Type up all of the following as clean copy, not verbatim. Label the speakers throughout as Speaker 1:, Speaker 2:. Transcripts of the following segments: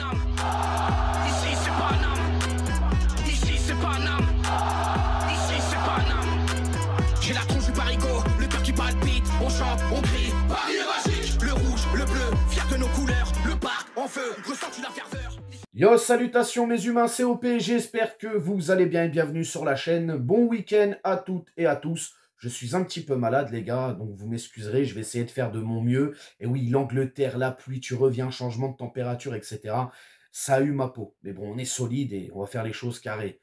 Speaker 1: Paname. Ici c'est Paname. Ici c'est Paname. Ici c'est Paname. J'ai la tronche du parigot, le cœur qui palpite. On chante, on crie, Paris est magique. Le rouge, le bleu, fier de nos couleurs. Le parc en feu, ressens-tu la ferveur?
Speaker 2: Yo, salutations mes humains, c'est OP, j'espère que vous allez bien et bienvenue sur la chaîne. Bon week-end à toutes et à tous. Je suis un petit peu malade les gars, donc vous m'excuserez, je vais essayer de faire de mon mieux. Et oui, l'Angleterre, la pluie, tu reviens, changement de température, etc. Ça a eu ma peau. Mais bon, on est solide et on va faire les choses carrées.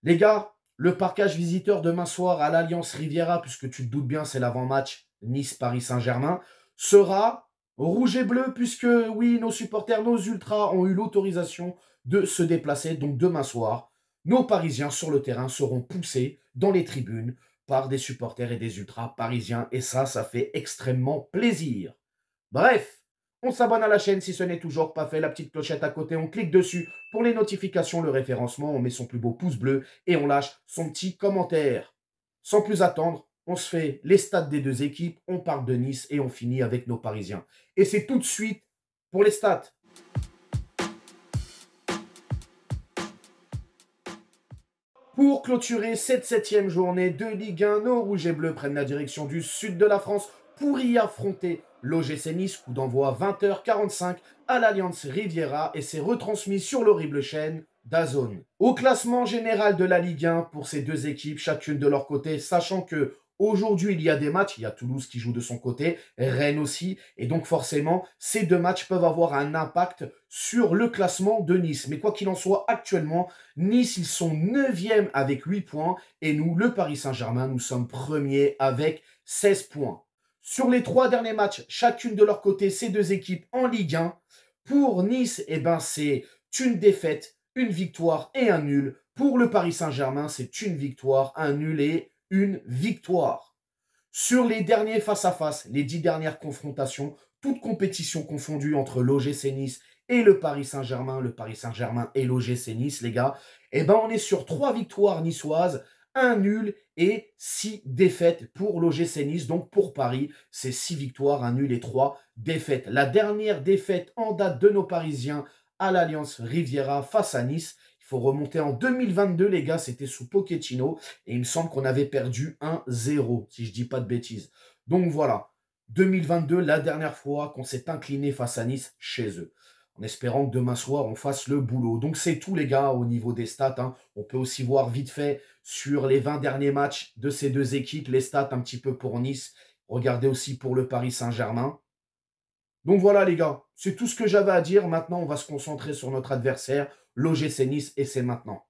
Speaker 2: Les gars, le parquage visiteur demain soir à l'Alliance Riviera, puisque tu te doutes bien, c'est l'avant-match Nice-Paris-Saint-Germain, sera rouge et bleu, puisque oui, nos supporters, nos ultras ont eu l'autorisation de se déplacer. Donc demain soir, nos Parisiens sur le terrain seront poussés dans les tribunes par des supporters et des ultras parisiens. Et ça fait extrêmement plaisir. Bref, on s'abonne à la chaîne si ce n'est toujours pas fait. La petite clochette à côté, on clique dessus pour les notifications, le référencement. On met son plus beau pouce bleu et on lâche son petit commentaire. Sans plus attendre, on se fait les stats des deux équipes. On parle de Nice et on finit avec nos Parisiens. Et c'est tout de suite pour les stats. Pour clôturer cette 7e journée de Ligue 1, nos rouges et bleus prennent la direction du sud de la France pour y affronter l'OGC Nice. Coup d'envoi 20h45 à l'Alliance Riviera et c'est retransmis sur l'horrible chaîne DAZN. Au classement général de la Ligue 1 pour ces deux équipes, chacune de leur côté, sachant que aujourd'hui, il y a des matchs, il y a Toulouse qui joue de son côté, Rennes aussi, et donc forcément, ces deux matchs peuvent avoir un impact sur le classement de Nice. Mais quoi qu'il en soit, actuellement, Nice, ils sont 9e avec 8 points, et nous, le Paris Saint-Germain, nous sommes premiers avec 16 points. Sur les 3 derniers matchs, chacune de leur côté, ces deux équipes en Ligue 1, pour Nice, eh ben, c'est une défaite, une victoire et un nul. Pour le Paris Saint-Germain, c'est une victoire, un nul et une victoire. Sur les derniers face-à-face, les 10 dernières confrontations, toutes compétitions confondues entre l'OGC Nice et le Paris Saint-Germain et l'OGC Nice, les gars, eh ben on est sur 3 victoires niçoises, un nul et 6 défaites pour l'OGC Nice. Donc pour Paris, c'est 6 victoires, un nul et 3 défaites. La dernière défaite en date de nos Parisiens à l'Alliance Riviera face à Nice, il faut remonter en 2022, les gars, c'était sous Pochettino. Et il me semble qu'on avait perdu 1-0, si je ne dis pas de bêtises. Donc voilà, 2022, la dernière fois qu'on s'est incliné face à Nice chez eux. En espérant que demain soir, on fasse le boulot. Donc c'est tout, les gars, au niveau des stats. Hein. On peut aussi voir vite fait sur les 20 derniers matchs de ces deux équipes, les stats un petit peu pour Nice. Regardez aussi pour le Paris Saint-Germain. Donc voilà les gars, c'est tout ce que j'avais à dire. Maintenant, on va se concentrer sur notre adversaire, l'OGC Nice, et c'est maintenant.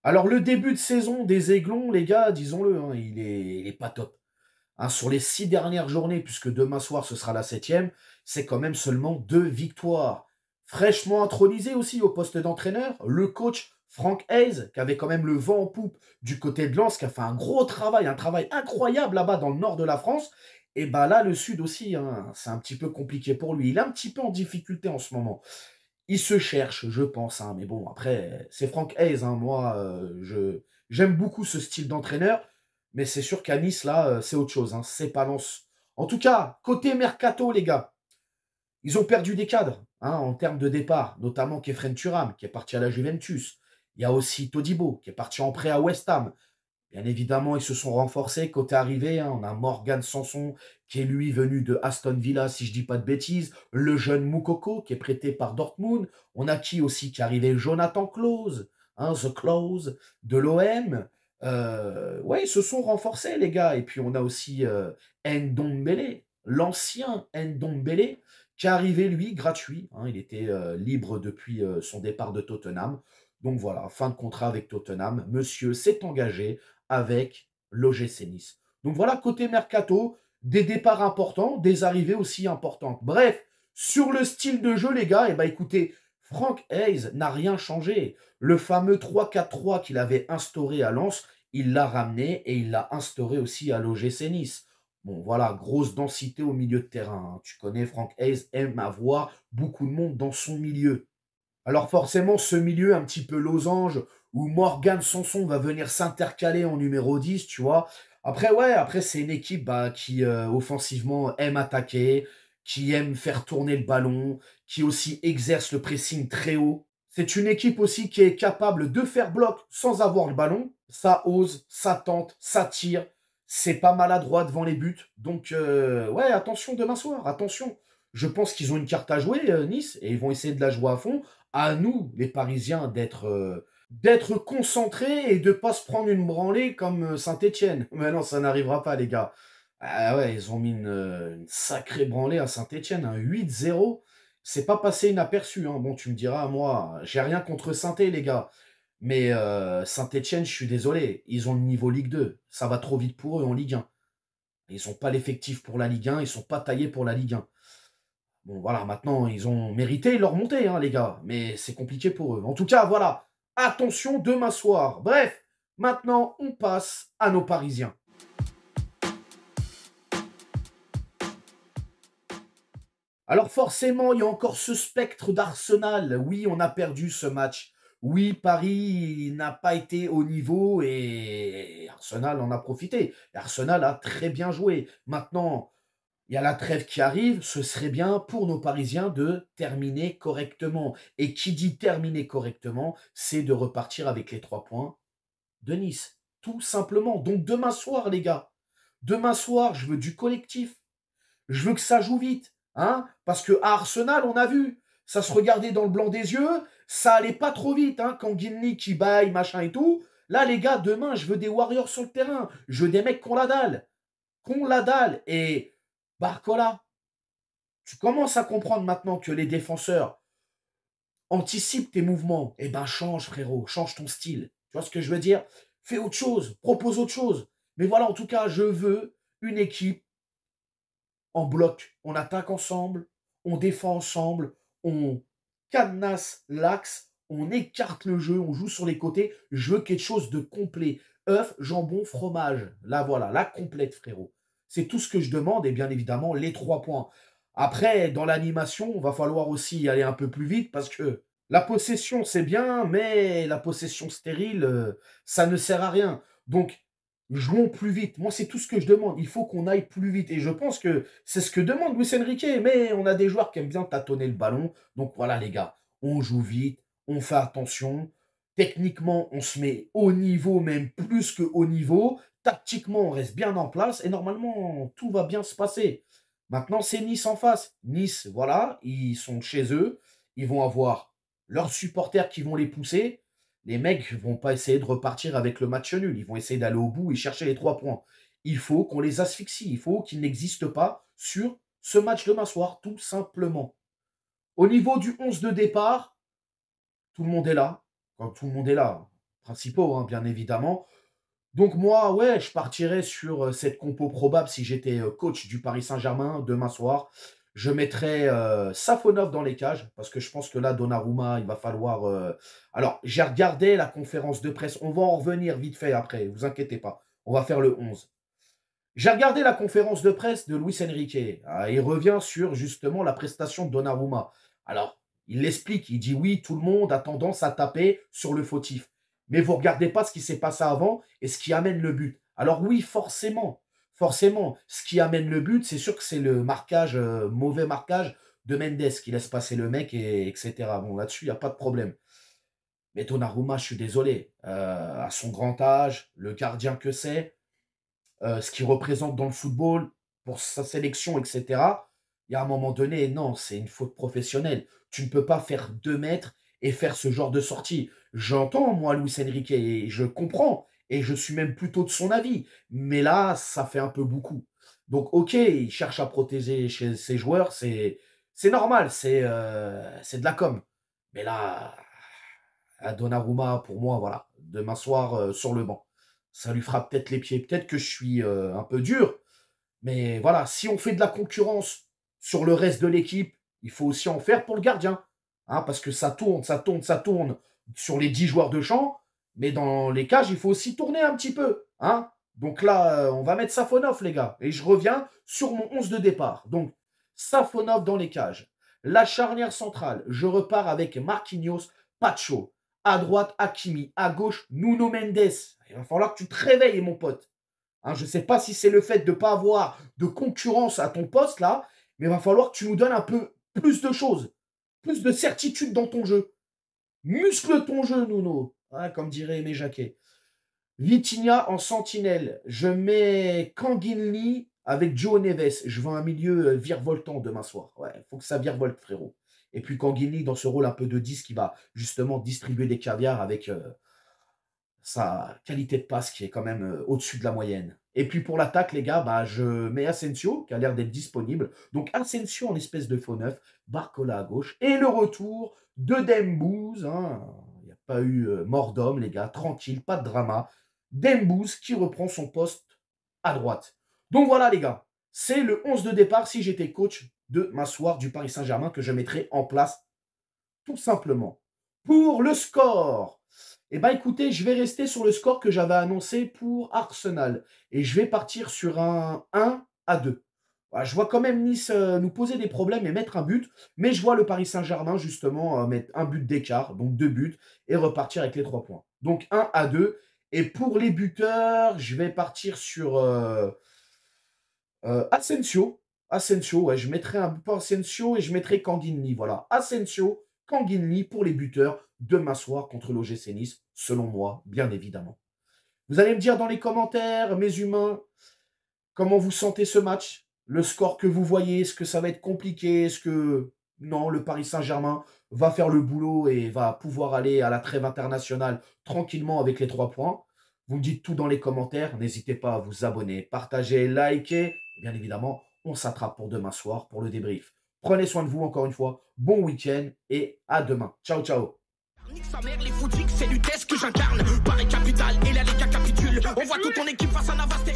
Speaker 2: Alors le début de saison des Aiglons, les gars, disons-le, hein, il est pas top. Hein, sur les 6 dernières journées, puisque demain soir ce sera la 7e, c'est quand même seulement 2 victoires. Fraîchement intronisé aussi au poste d'entraîneur, le coach Franck Hayes, qui avait quand même le vent en poupe du côté de Lens, qui a fait un gros travail, un travail incroyable là-bas dans le nord de la France. Et bah là, le sud aussi, hein, c'est un petit peu compliqué pour lui. Il est un petit peu en difficulté en ce moment. Il se cherche, je pense. Hein, mais bon, après, c'est Franck Hayes. Hein, moi, j'aime beaucoup ce style d'entraîneur. Mais c'est sûr qu'à Nice, là, c'est autre chose. Hein, c'est pas Lens. En tout cas, côté Mercato, les gars, ils ont perdu des cadres hein, en termes de départ, notamment Khéphren Thuram, qui est parti à la Juventus. Il y a aussi Todibo, qui est parti en prêt à West Ham. Bien évidemment, ils se sont renforcés. Côté arrivé, hein, on a Morgan Sanson, qui est lui venu de Aston Villa, si je ne dis pas de bêtises. Le jeune Moukoko, qui est prêté par Dortmund. On a qui aussi qui est arrivé? Jonathan Klose, hein, The Klose, de l'OM. Ouais, ils se sont renforcés, les gars. Et puis, on a aussi Ndombele, l'ancien Ndombele, qui est arrivé, lui, gratuit. Hein, il était libre depuis son départ de Tottenham. Donc voilà, fin de contrat avec Tottenham. Monsieur s'est engagé avec l'OGC Nice. Donc voilà, côté Mercato, des départs importants, des arrivées aussi importantes. Bref, sur le style de jeu, les gars, eh ben, écoutez, Franck Hayes n'a rien changé. Le fameux 3-4-3 qu'il avait instauré à Lens, il l'a ramené et il l'a instauré aussi à l'OGC Nice. Bon, voilà, grosse densité au milieu de terrain. Hein. Tu connais, Franck Hayes aime avoir beaucoup de monde dans son milieu. Alors forcément, ce milieu un petit peu losange, où Morgan Sanson va venir s'intercaler en numéro 10, tu vois. Après, ouais, après, c'est une équipe bah, qui, offensivement, aime attaquer, qui aime faire tourner le ballon, qui aussi exerce le pressing très haut. C'est une équipe aussi qui est capable de faire bloc sans avoir le ballon. Ça ose, ça tente, ça tire. C'est pas maladroit devant les buts. Donc, ouais, attention demain soir, attention. Je pense qu'ils ont une carte à jouer, Nice, et ils vont essayer de la jouer à fond. À nous, les Parisiens, d'être concentrés et de pas se prendre une branlée comme Saint-Étienne. Mais non, ça n'arrivera pas, les gars. Ah ouais, ils ont mis une sacrée branlée à Saint-Étienne, un 8-0. C'est pas passé inaperçu, hein. Bon, tu me diras, moi, j'ai rien contre Saint-Étienne, les gars. Mais Saint-Étienne, je suis désolé, ils ont le niveau Ligue 2. Ça va trop vite pour eux en Ligue 1. Ils n'ont pas l'effectif pour la Ligue 1, ils sont pas taillés pour la Ligue 1. Bon, voilà, maintenant, ils ont mérité leur montée, hein, les gars. Mais c'est compliqué pour eux. En tout cas, voilà. Attention, demain soir. Bref, maintenant, on passe à nos Parisiens. Alors forcément, il y a encore ce spectre d'Arsenal. Oui, on a perdu ce match. Oui, Paris n'a pas été au niveau et Arsenal en a profité. Arsenal a très bien joué. Maintenant, il y a la trêve qui arrive, ce serait bien pour nos Parisiens de terminer correctement. Et qui dit terminer correctement, c'est de repartir avec les 3 points de Nice. Tout simplement. Donc demain soir, les gars, demain soir, je veux du collectif. Je veux que ça joue vite. Hein, parce qu'à Arsenal, on a vu, ça se regardait dans le blanc des yeux, ça allait pas trop vite, hein, quand Guinea qui baille, machin et tout. Là, les gars, demain, je veux des Warriors sur le terrain. Je veux des mecs qui ont la dalle. Qu'on la dalle. Et Barcola, tu commences à comprendre maintenant que les défenseurs anticipent tes mouvements. Eh ben, change, frérot. Change ton style. Tu vois ce que je veux dire? Fais autre chose. Propose autre chose. Mais voilà, en tout cas, je veux une équipe en bloc. On attaque ensemble, on défend ensemble, on cadenasse l'axe, on écarte le jeu, on joue sur les côtés. Je veux quelque chose de complet. Œuf, jambon, fromage. Là, voilà, la complète, frérot. C'est tout ce que je demande et bien évidemment, les 3 points. Après, dans l'animation, il va falloir aussi y aller un peu plus vite parce que la possession, c'est bien, mais la possession stérile, ça ne sert à rien. Donc, jouons plus vite. Moi, c'est tout ce que je demande. Il faut qu'on aille plus vite. Et je pense que c'est ce que demande Luis Enrique. Mais on a des joueurs qui aiment bien tâtonner le ballon. Donc voilà, les gars, on joue vite, on fait attention. Techniquement, on se met au niveau, même plus que haut niveau. Tactiquement, on reste bien en place. Et normalement, tout va bien se passer. Maintenant, c'est Nice en face. Nice, voilà, ils sont chez eux. Ils vont avoir leurs supporters qui vont les pousser. Les mecs vont pas essayer de repartir avec le match nul. Ils vont essayer d'aller au bout et chercher les 3 points. Il faut qu'on les asphyxie. Il faut qu'ils n'existent pas sur ce match demain soir, tout simplement. Au niveau du 11 de départ, tout le monde est là. Quand tout le monde est là, principaux, hein, bien évidemment. Donc moi, ouais, je partirais sur cette compo probable si j'étais coach du Paris Saint-Germain demain soir. Je mettrais Safonov dans les cages, parce que je pense que là, Donnarumma, il va falloir... Alors, j'ai regardé la conférence de presse. On va en revenir vite fait après, vous inquiétez pas. On va faire le 11. J'ai regardé la conférence de presse de Luis Enrique. Ah, il revient sur justement la prestation de Donnarumma. Alors, il l'explique. Il dit oui, tout le monde a tendance à taper sur le fautif. Mais vous ne regardez pas ce qui s'est passé avant et ce qui amène le but. Alors oui, forcément, forcément, ce qui amène le but, c'est sûr que c'est le marquage, mauvais marquage de Mendes qui laisse passer le mec, et, etc. Bon, là-dessus, il n'y a pas de problème. Mais Donnarumma, je suis désolé. À son grand âge, le gardien que c'est, ce qu'il représente dans le football, pour sa sélection, etc., il y a un moment donné, non, c'est une faute professionnelle. Tu ne peux pas faire 2 mètres et faire ce genre de sortie. J'entends, moi, Luis Enrique, et je comprends, et je suis même plutôt de son avis. Mais là, ça fait un peu beaucoup. Donc, ok, il cherche à protéger chez ses joueurs, c'est normal, c'est de la com. Mais là, à Donnarumma, pour moi, voilà, demain soir, sur le banc. Ça lui fera peut-être les pieds. Peut-être que je suis un peu dur. Mais voilà, si on fait de la concurrence sur le reste de l'équipe, il faut aussi en faire pour le gardien. Hein, parce que ça tourne, ça tourne, ça tourne sur les 10 joueurs de champ. Mais dans les cages, il faut aussi tourner un petit peu. Hein. Donc là, on va mettre Safonov, les gars. Et je reviens sur mon 11 de départ. Donc, Safonov dans les cages. La charnière centrale, je repars avec Marquinhos, Pacho. À droite, Hakimi. À gauche, Nuno Mendes. Il va falloir que tu te réveilles, mon pote. Hein, je ne sais pas si c'est le fait de ne pas avoir de concurrence à ton poste, là, mais il va falloir que tu nous donnes un peu plus de choses, plus de certitude dans ton jeu. Muscle ton jeu, Nuno, hein, comme dirait Aimé Jacquet. Vitinha en sentinelle. Je mets Kanginli avec Joe Neves. Je veux un milieu virevoltant demain soir. Ouais, il faut que ça virevolte, frérot. Et puis Kanginli dans ce rôle un peu de 10 qui va justement distribuer des caviars avec sa qualité de passe qui est quand même au-dessus de la moyenne. Et puis pour l'attaque, les gars, bah, je mets Asensio qui a l'air d'être disponible. Donc Asensio en espèce de faux neuf, Barcola à gauche. Et le retour de Dembouz. Hein. Il n'y a pas eu mort d'homme, les gars. Tranquille, pas de drama. Dembouz qui reprend son poste à droite. Donc voilà, les gars. C'est le 11 de départ si j'étais coach de m'asseoir du Paris Saint-Germain que je mettrais en place tout simplement. Pour le score, eh bien écoutez, je vais rester sur le score que j'avais annoncé pour Arsenal. Et je vais partir sur un 1-2. Voilà, je vois quand même Nice nous poser des problèmes et mettre un but. Mais je vois le Paris Saint-Germain justement mettre un but d'écart, donc 2 buts, et repartir avec les 3 points. Donc 1-2. Et pour les buteurs, je vais partir sur Asensio. Asensio, ouais, je mettrai un but pour Asensio et je mettrai Kanginli. Voilà, Asensio, Kanginli pour les buteurs demain soir contre l'OGC Nice, selon moi, bien évidemment. Vous allez me dire dans les commentaires, mes humains, comment vous sentez ce match, le score que vous voyez, est-ce que ça va être compliqué, est-ce que non, le Paris Saint-Germain va faire le boulot et va pouvoir aller à la trêve internationale tranquillement avec les 3 points. Vous me dites tout dans les commentaires, n'hésitez pas à vous abonner, partager, liker, et bien évidemment, on s'attrape pour demain soir pour le débrief. Prenez soin de vous encore une fois, bon week-end et à demain. Ciao, ciao.
Speaker 1: Nique sa mère, les foutiques, c'est l'UTES que j'incarne. Paris capitale et la Liga capitule. On voit toute ton équipe face à Navas.